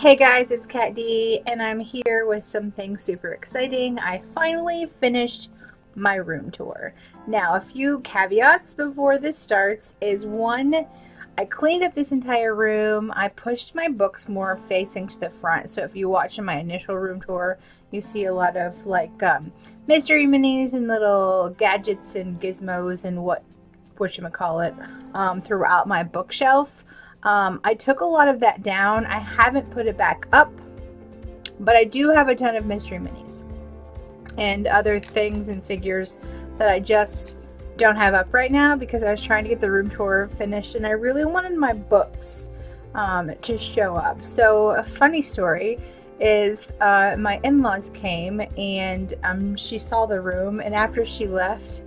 Hey guys, it's Katt Dee, and I'm here with something super exciting. I finally finished my room tour. Now, a few caveats before this starts is one, I cleaned up this entire room. I pushed my books more facing to the front. So if you watch my initial room tour, you see a lot of mystery minis and little gadgets and gizmos and whatchamacallit throughout my bookshelf. I took a lot of that down. I haven't put it back up, but I do have a ton of mystery minis and other things and figures that I just don't have up right now because I was trying to get the room tour finished and I really wanted my books to show up. So a funny story is my in-laws came and she saw the room, and after she left,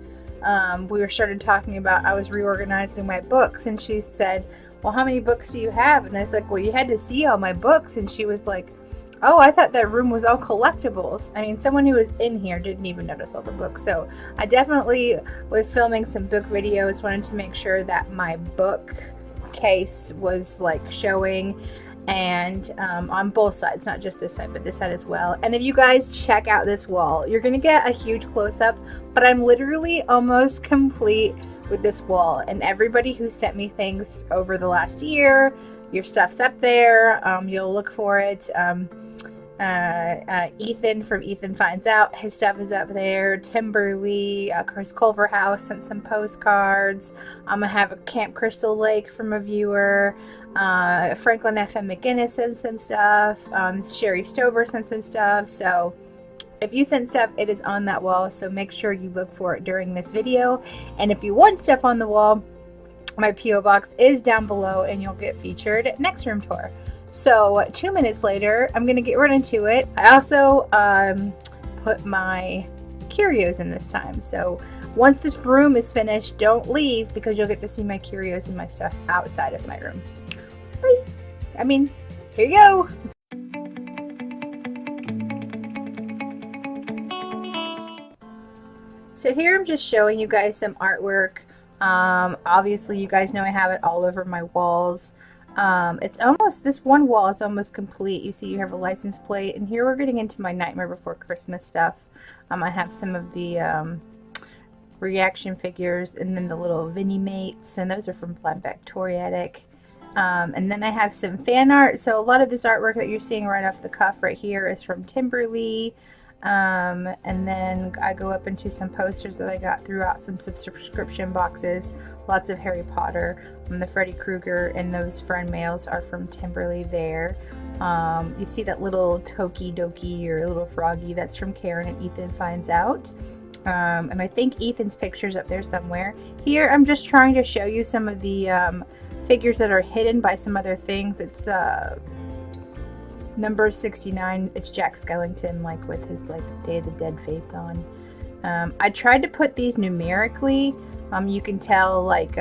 we started talking about, I was reorganizing my books, and she said, well, how many books do you have? And I was like, well, you had to see all my books. And she was like, oh, I thought that room was all collectibles. I mean, someone who was in here didn't even notice all the books. So I definitely, with filming some book videos, wanted to make sure that my book case was like showing, and on both sides, not just this side, but this side as well. And if you guys check out this wall, you're gonna get a huge close-up, but I'm literally almost complete with this wall. And everybody who sent me things over the last year, your stuff's up there. You'll look for it. Ethan from Ethan Finds Out, his stuff is up there. Timberly, Chris Culverhouse sent some postcards. I have a Camp Crystal Lake from a viewer. Franklin FM McGinnis sent some stuff. Sherry Stover sent some stuff. So if you sent stuff, it is on that wall, so make sure you look for it during this video. And if you want stuff on the wall, my P.O. box is down below and you'll get featured next room tour. So 2 minutes later, I'm going to get right into it. I also put my curios in this time. So once this room is finished, don't leave because you'll get to see my curios and my stuff outside of my room. I mean, here you go. So here I'm just showing you guys some artwork. Obviously you guys know I have it all over my walls. It's almost, this one wall is almost complete. You see you have a license plate, and here we're getting into my Nightmare Before Christmas stuff. I have some of the reaction figures, and then the little Vinnie mates, and those are from Blind Toyetic. And then I have some fan art. So a lot of this artwork that you're seeing right off the cuff right here is from Timberly. And then I go up into some posters that I got throughout some subscription boxes. Lots of Harry Potter. The Freddy Krueger and those friend mails are from Timberly there. You see that little Toki Doki or little froggy, that's from Karen and Ethan Finds Out. And I think Ethan's picture's up there somewhere. Here I'm just trying to show you some of the figures that are hidden by some other things. It's number 69, it's Jack Skellington, like with his like Day of the Dead face on. I tried to put these numerically. You can tell like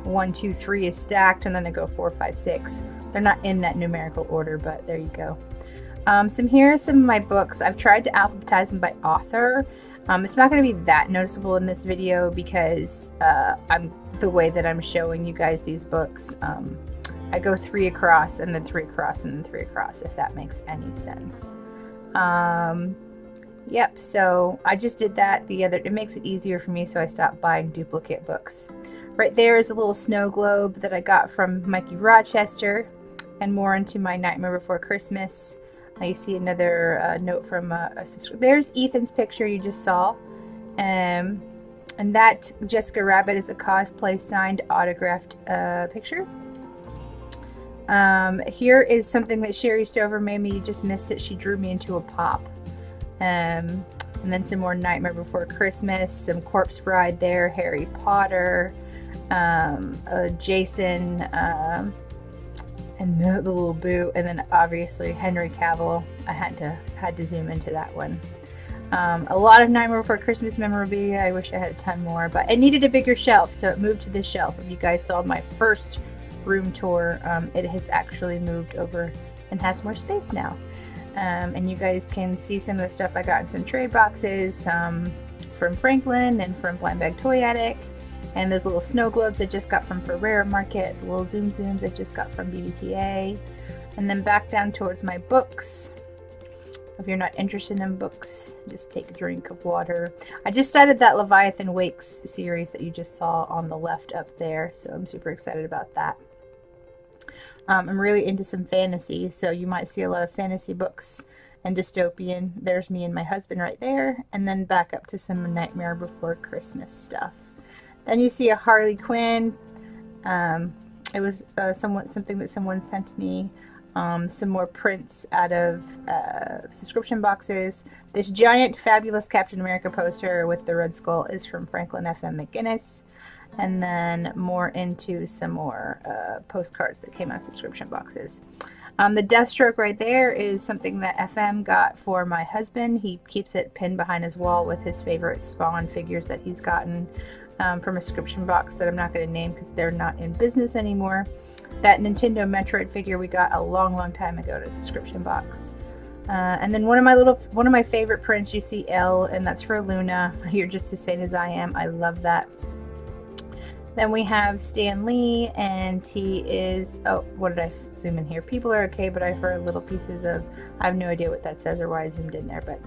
1, 2, 3 is stacked, and then I go 4, 5, 6. They're not in that numerical order, but there you go. Here are some of my books. I've tried to alphabetize them by author. It's not going to be that noticeable in this video because the way that I'm showing you guys these books. I go 3 across and then 3 across and then 3 across, if that makes any sense. Yep, so I just did that it makes it easier for me, so I stopped buying duplicate books. Right there is a little snow globe that I got from Mikey Rochester, and more into my Nightmare Before Christmas. You see another note from a subscriber. There's Ethan's picture you just saw. And that Jessica Rabbit is a cosplay signed autographed picture. Here is something that Sherry Stover made me. You just missed it. She drew me into a pop. And then some more Nightmare Before Christmas, some Corpse Bride there, Harry Potter, Jason, and the little Boo, and then obviously Henry Cavill. I had to zoom into that one. A lot of Nightmare Before Christmas memorabilia. I wish I had a ton more, but it needed a bigger shelf, so it moved to this shelf. If you guys saw my first room tour, it has actually moved over and has more space now. And you guys can see some of the stuff I got in some trade boxes from Franklin and from Blind Toyetic. And those little snow globes I just got from Ferrera Market, the little Zoom Zooms I just got from BBTA. And then back down towards my books. If you're not interested in books, just take a drink of water. I just started that Leviathan Wakes series that you just saw on the left up there, so I'm super excited about that. I'm really into some fantasy, so you might see a lot of fantasy books and dystopian. There's me and my husband right there, and then back up to some Nightmare Before Christmas stuff. Then you see a Harley Quinn. It was something that someone sent me. Some more prints out of subscription boxes. This giant fabulous Captain America poster with the Red Skull is from Franklin FM McGinnis. And then more into some more postcards that came out of subscription boxes. The Deathstroke right there is something that FM got for my husband. He keeps it pinned behind his wall with his favorite Spawn figures that he's gotten from a subscription box that I'm not going to name because they're not in business anymore. That Nintendo Metroid figure we got a long time ago to a subscription box. And then one of my favorite prints, you see Elle, and that's for Luna. You're just as sane as I am. I love that. Then we have Stan Lee, and he is, oh, what did I zoom in here? People are okay, but I heard little pieces of, I have no idea what that says or why I zoomed in there, but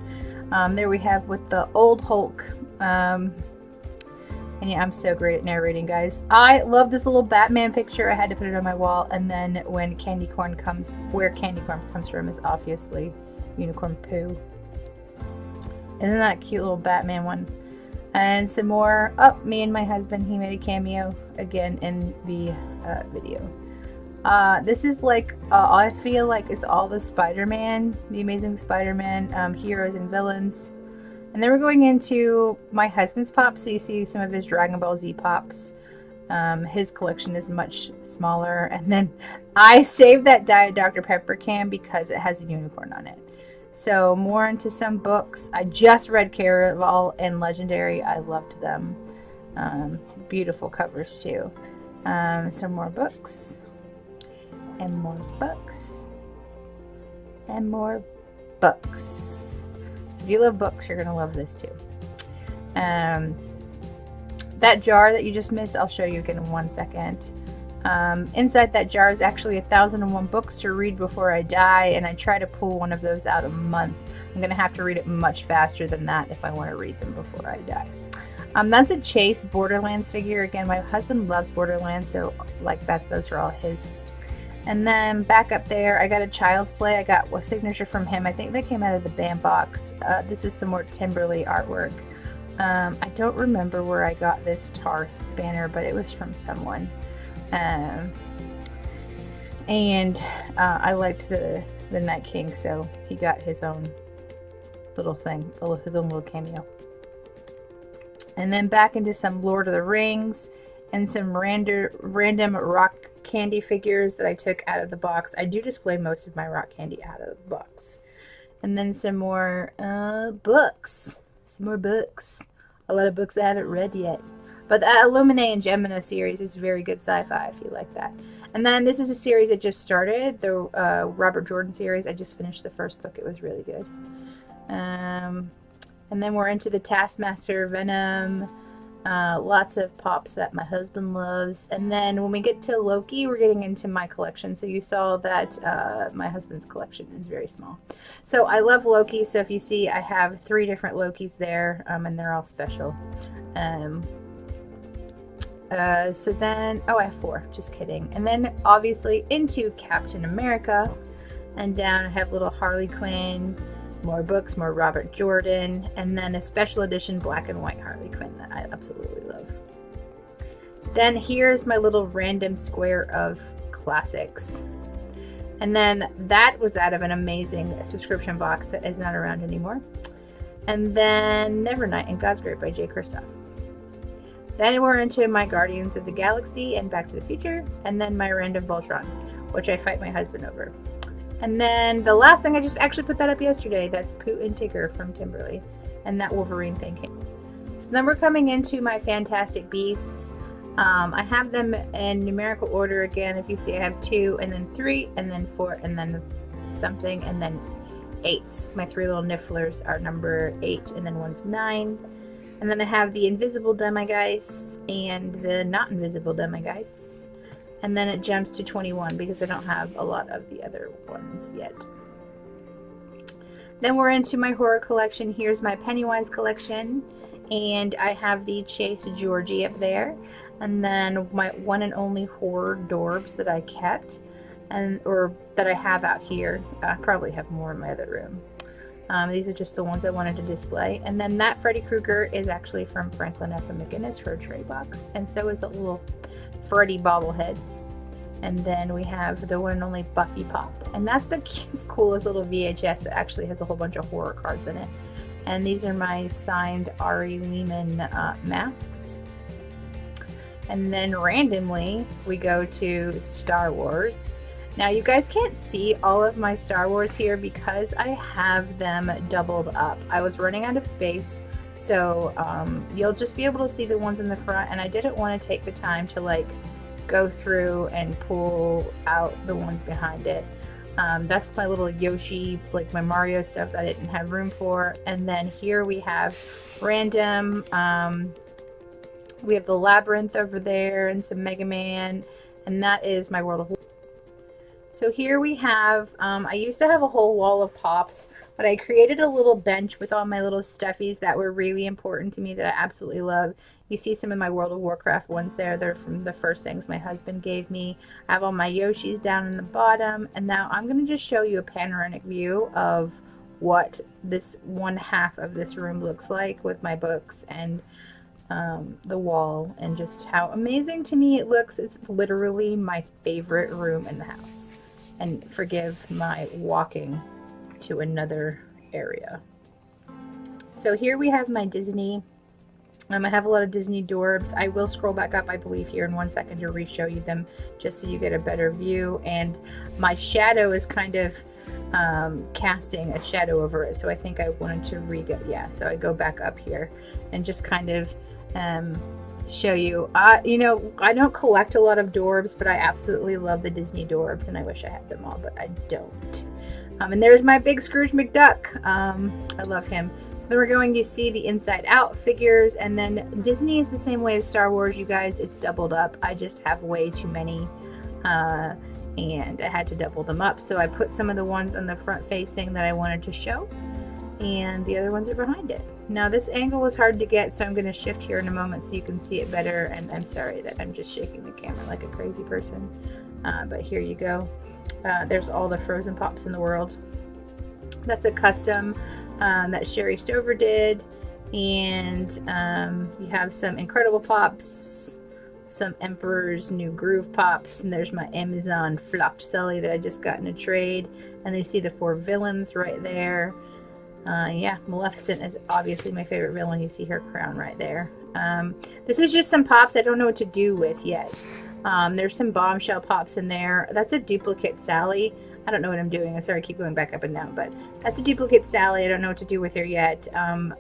there we have with the old Hulk. And yeah, I'm so great at narrating, guys. I love this little Batman picture. I had to put it on my wall, and then when Candy Corn comes, where Candy Corn comes from is obviously Unicorn Poo. Isn't that a cute little Batman one? And some more. Oh, me and my husband, he made a cameo again in the video. This is like, I feel like it's all the Spider-Man, the Amazing Spider-Man heroes and villains. And then we're going into my husband's pops, so you see some of his Dragon Ball Z pops. His collection is much smaller. And then I saved that Diet Dr. Pepper can because it has a unicorn on it. So more into some books. I just read Caraval and Legendary. I loved them. Beautiful covers too. Some more books. And more books. And more books. So if you love books, you're going to love this too. That jar that you just missed, I'll show you again in 1 second. Inside that jar is actually 1001 books to read before I die, and I try to pull one of those out a month. I'm going to have to read it much faster than that if I want to read them before I die. That's a Chase Borderlands figure. Again, my husband loves Borderlands, so like that, those are all his. And then back up there, I got a Child's Play. I got a signature from him. I think they came out of the band box. This is some more Timberly artwork. I don't remember where I got this Tarth banner, but it was from someone. I liked the Night King, so he got his own little thing, his own little cameo. And then back into some Lord of the Rings and some random rock candy figures that I took out of the box. I do display most of my rock candy out of the box. And then some more books. Some more books. A lot of books I haven't read yet. But the Illumine and Gemina series is very good sci-fi if you like that. And then this is a series that just started, the Robert Jordan series. I just finished the first book. It was really good. And then we're into the Taskmaster, Venom, lots of pops that my husband loves. And then when we get to Loki, we're getting into my collection. So you saw that my husband's collection is very small. So I love Loki. So if you see, I have 3 different Lokis there, and they're all special. So then, oh, I have 4, just kidding. And then obviously into Captain America, and down I have little Harley Quinn, more books, more Robert Jordan, and then a special edition black and white Harley Quinn that I absolutely love. Then here's my little random square of classics. And then that was out of an amazing subscription box that is not around anymore. And then Nevernight and God's Grape by J. Kristoff. Then we're into my Guardians of the Galaxy and Back to the Future, and then my random Voltron, which I fight my husband over. And then the last thing, I just actually put that up yesterday, that's Pooh and Tigger from Timberly, and that Wolverine thing came. So then we're coming into my Fantastic Beasts. I have them in numerical order again. If you see, I have 2, and then 3, and then 4, and then something, and then 8. My 3 little Nifflers are number 8, and then one's 9. And then I have the invisible Demiguise and the not invisible Demiguise. and then it jumps to 21 because I don't have a lot of the other ones yet. Then we're into my horror collection. Here's my Pennywise collection, and I have the Chase Georgie up there, and then my one and only horror Dorbs that I kept, or that I have out here. I probably have more in my other room. These are just the ones I wanted to display. And then that Freddy Krueger is actually from Franklin F. McGinnis for a tray box, and so is the little Freddy bobblehead. And then we have the one and only Buffy Pop, and that's the coolest little VHS that actually has a whole bunch of horror cards in it. And these are my signed Ari Lehman masks. And then randomly we go to Star Wars. Now you guys can't see all of my Star Wars here because I have them doubled up. I was running out of space, so you'll just be able to see the ones in the front, and I didn't want to take the time to like go through and pull out the ones behind it. That's my little Yoshi, like my Mario stuff that I didn't have room for. And then here we have random, we have the Labyrinth over there and some Mega Man, and that is my World of. So here we have, I used to have a whole wall of Pops, but I created a little bench with all my little stuffies that were really important to me that I absolutely love. You see some of my World of Warcraft ones there. They're from the first things my husband gave me. I have all my Yoshis down in the bottom. And now I'm going to just show you a panoramic view of what this one half of this room looks like with my books and the wall, and just how amazing to me it looks. It's literally my favorite room in the house. And forgive my walking to another area. So here we have my Disney. I have a lot of Disney Dorbs. I will scroll back up, I believe, here in 1 second to re-show you them just so you get a better view. And my shadow is kind of casting a shadow over it. So I think I wanted to yeah, so I go back up here and just kind of show you. You know, I don't collect a lot of Dorbs, but I absolutely love the Disney Dorbs, and I wish I had them all, but I don't. And there's my big Scrooge McDuck. I love him. So then we're going to see the Inside Out figures, and then Disney is the same way as Star Wars, you guys. It's doubled up. I just have way too many, and I had to double them up. So I put some of the ones on the front facing that I wanted to show, and the other ones are behind it. Now this angle was hard to get, so I'm going to shift here in a moment so you can see it better, and I'm sorry that I'm just shaking the camera like a crazy person, but here you go. There's all the Frozen Pops in the world. That's a custom that Sherry Stover did, and you have some Incredible Pops, some Emperor's New Groove Pops, and there's my Amazon Flocked Sully that I just got in a trade, and you see the 4 villains right there. Yeah, Maleficent is obviously my favorite villain. You see her crown right there. This is just some Pops I don't know what to do with yet. There's some Bombshell Pops in there. That's a duplicate Sally. I don't know what I'm doing. I'm sorry, I keep going back up and down, but that's a duplicate Sally. I don't know what to do with her yet.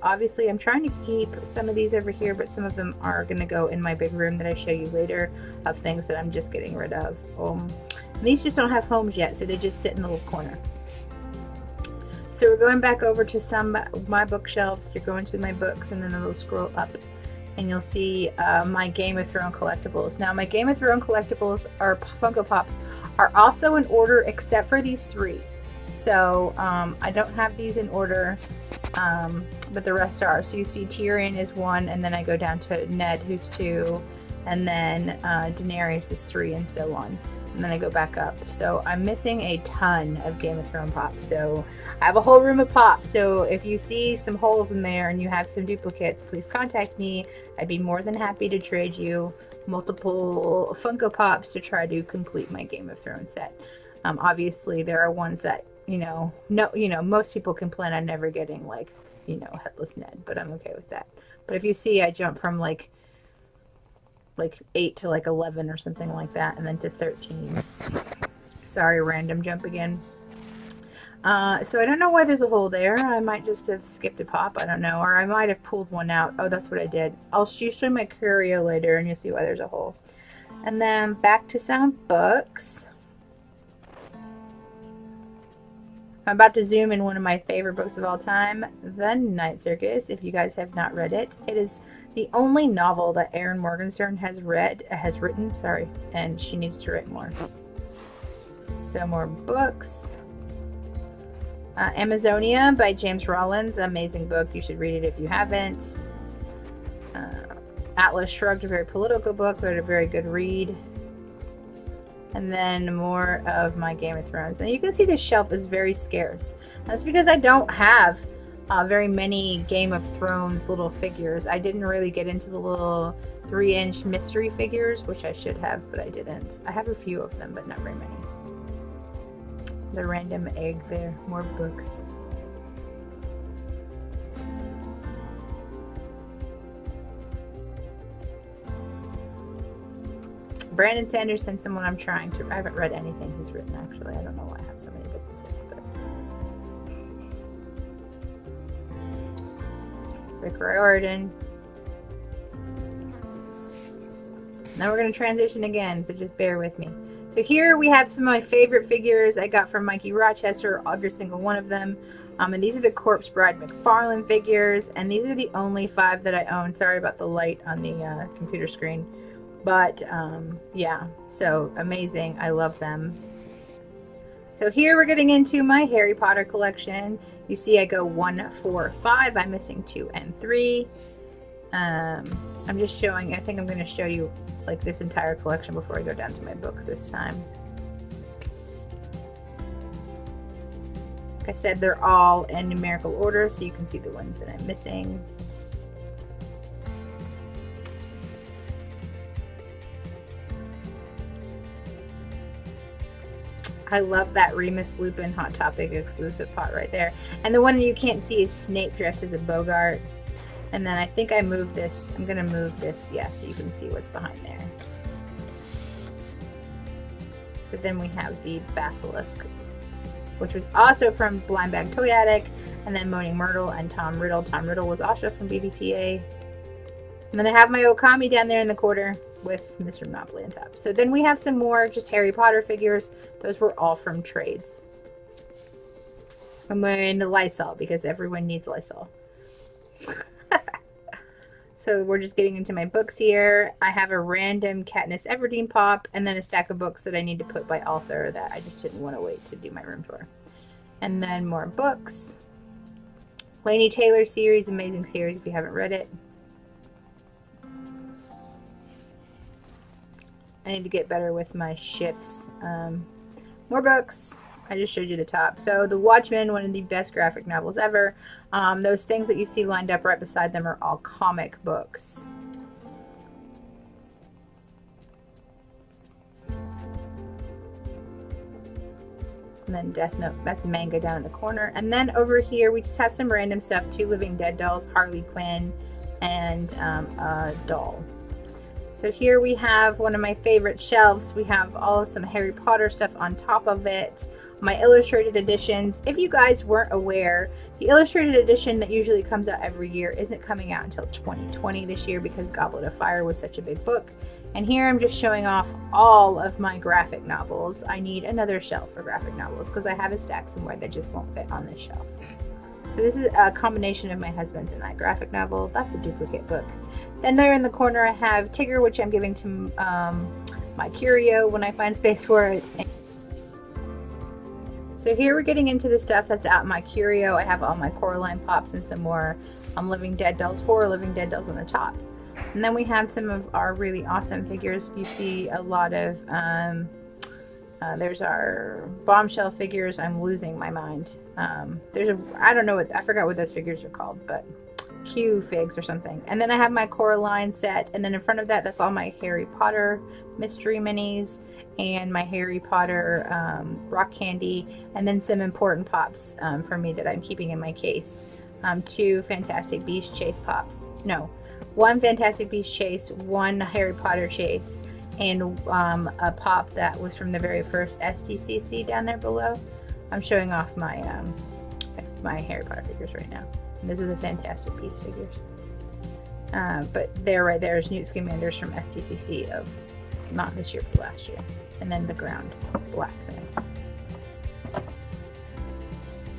Obviously, I'm trying to keep some of these over here, but some of them are going to go in my big room that I show you later of things that I'm just getting rid of. These just don't have homes yet, so they just sit in the little corner. So we're going back over to some my bookshelves. You're going to my books, and then it'll scroll up, and you'll see my Game of Thrones collectibles. Now my Game of Thrones collectibles, or Funko Pops, are also in order except for these 3. So I don't have these in order, but the rest are. So you see Tyrion is 1, and then I go down to Ned, who's 2, and then Daenerys is 3, and so on. And then I go back up. So I'm missing a ton of Game of Thrones Pops. So I have a whole room of Pops. So if you see some holes in there and you have some duplicates, please contact me. I'd be more than happy to trade you multiple Funko Pops to try to complete my Game of Thrones set. Obviously, there are ones that, most people complain on never getting, like, Headless Ned, but I'm okay with that. But if you see, I jump from like 8 to like 11 or something like that, and then to 13. Sorry, random jump again. So I don't know why there's a hole there. I might just have skipped a pop. I don't know. Or I might have pulled one out. Oh, that's what I did. I'll show you my curio later, and you'll see why there's a hole. And then back to some books. I'm about to zoom in one of my favorite books of all time, The Night Circus, if you guys have not read it. It is the only novel that Erin Morgenstern has written, sorry, and she needs to write more. So more books. Amazonia by James Rollins, amazing book. You should read it if you haven't. Atlas Shrugged, a very political book, but a very good read. And then more of my Game of Thrones. And you can see the shelf is very scarce. That's because I don't have very many Game of Thrones little figures. I didn't really get into the little 3-inch mystery figures, which I should have, but I didn't. I have a few of them, but not very many. The random egg there, more books. Brandon Sanderson, someone I'm trying to. I haven't read anything he's written, actually. I don't know why I have so many books of his, but. Rick Riordan. Now we're going to transition again, so just bear with me. So here we have some of my favorite figures I got from Mikey Rochester, every single one of them. And these are the Corpse Bride McFarlane figures, and these are the only 5 that I own. Sorry about the light on the computer screen. But yeah, so amazing. I love them. So here we're getting into my Harry Potter collection. You see I go 1, 4, 5. I'm missing 2 and 3. I'm just showing, I think I'm going to show you like this entire collection before I go down to my books this time. Like I said, they're all in numerical order, so you can see the ones that I'm missing. I love that Remus Lupin Hot Topic exclusive pot right there. And the one that you can't see is Snape dressed as a Bogart. And then I think I moved this. I'm going to move this, yeah, so you can see what's behind there. So then we have the Basilisk, which was also from Blind Bag Toy Attic. And then Moaning Myrtle and Tom Riddle. Tom Riddle was also from BBTA. And then I have my Okami down there in the corner with Mr. Monopoly on top. So then we have some more just Harry Potter figures. Those were all from trades. I'm wearing the Lysol because everyone needs Lysol. So we're just getting into my books here. I have a random Katniss Everdeen pop and then a stack of books that I need to put by author that I just didn't want to wait to do my room tour. And then more books. Laini Taylor series, amazing series if you haven't read it. I need to get better with my shifts. More books. I just showed you the top. So The Watchmen, one of the best graphic novels ever. Those things that you see lined up right beside them are all comic books. And then Death Note, that's manga down in the corner. And then over here we just have some random stuff. 2 Living Dead dolls, Harley Quinn, and a doll. So here we have one of my favorite shelves. We have all some Harry Potter stuff on top of it. My illustrated editions. If you guys weren't aware, the illustrated edition that usually comes out every year isn't coming out until 2020 this year because Goblet of Fire was such a big book. And here I'm just showing off all of my graphic novels. I need another shelf for graphic novels because I have a stack somewhere that just won't fit on this shelf. So this is a combination of my husband's and I graphic novel. That's a duplicate book. Then there in the corner I have Tigger, which I'm giving to my Curio when I find space for it. So here we're getting into the stuff that's out in my Curio. I have all my Coraline pops and some more Living Dead dolls, Horror Living Dead dolls on the top. And then we have some of our really awesome figures. You see a lot of, there's our Bombshell figures. I'm losing my mind. I don't know I forgot what those figures are called, but Q figs or something. And then I have my Coraline set. And then in front of that, that's all my Harry Potter mystery minis and my Harry Potter rock candy. And then some important pops for me that I'm keeping in my case. 2 Fantastic Beasts Chase pops. No. 1 Fantastic Beasts Chase, 1 Harry Potter Chase, and a pop that was from the very first SDCC down there below. I'm showing off my my Harry Potter figures right now. And those are the Fantastic Beasts figures. But there, right there, is Newt Scamanders from SDCC of not this year, but last year. And then the ground blackness.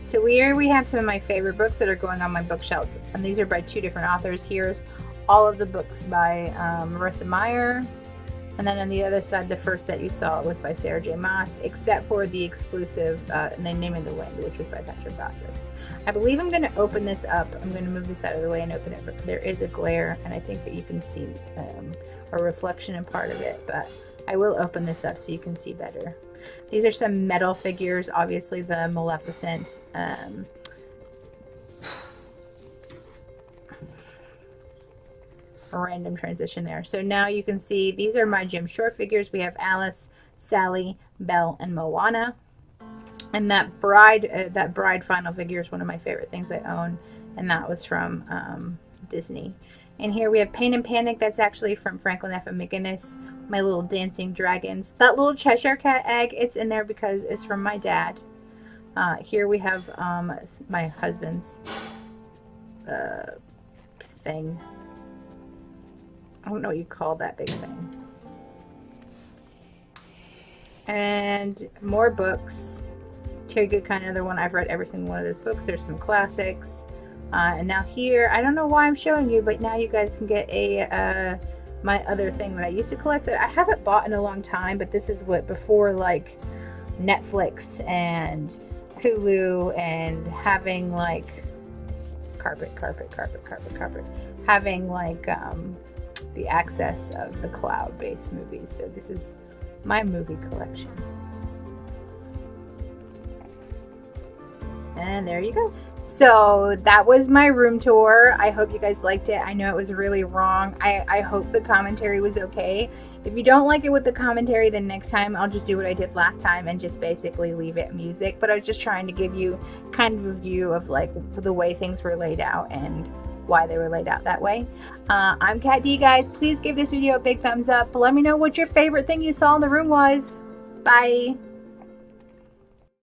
So here we have some of my favorite books that are going on my bookshelves. And these are by 2 different authors. Here's all of the books by Marissa Meyer. And then on the other side, the first that you saw was by Sarah J. Maas, except for the exclusive, and then Name of the Wind, which was by Patrick Rothfuss. I believe I'm going to open this up. I'm going to move this out of the way and open it. There is a glare, and I think that you can see a reflection in part of it, but I will open this up so you can see better. These are some metal figures, obviously the Maleficent. A random transition there. So now you can see these are my Jim Shore figures. We have Alice, Sally, Belle, and Moana. And that bride final figure is one of my favorite things I own, and that was from Disney. And here we have Pain and Panic. That's actually from Franklin F. and McGinnis. My little dancing dragons. That little Cheshire Cat egg, it's in there because it's from my dad. Here we have my husband's thing. I don't know what you call that big thing. And more books. Terry Goodkind, another one. I've read every single one of those books. There's some classics. And now here, I don't know why I'm showing you, but now you guys can get a my other thing that I used to collect that I haven't bought in a long time, but this is what before like Netflix and Hulu and having like carpet, having like the access of the cloud-based movies. So this is my movie collection. And there you go. So that was my room tour. I hope you guys liked it. I know it was really wrong. I hope the commentary was okay. If you don't like it with the commentary, then next time I'll just do what I did last time and just basically leave it music. But I was just trying to give you kind of a view of like the way things were laid out and why they were laid out that way. I'm Katt Dee, guys. Please give this video a big thumbs up. Let me know what your favorite thing you saw in the room was. Bye.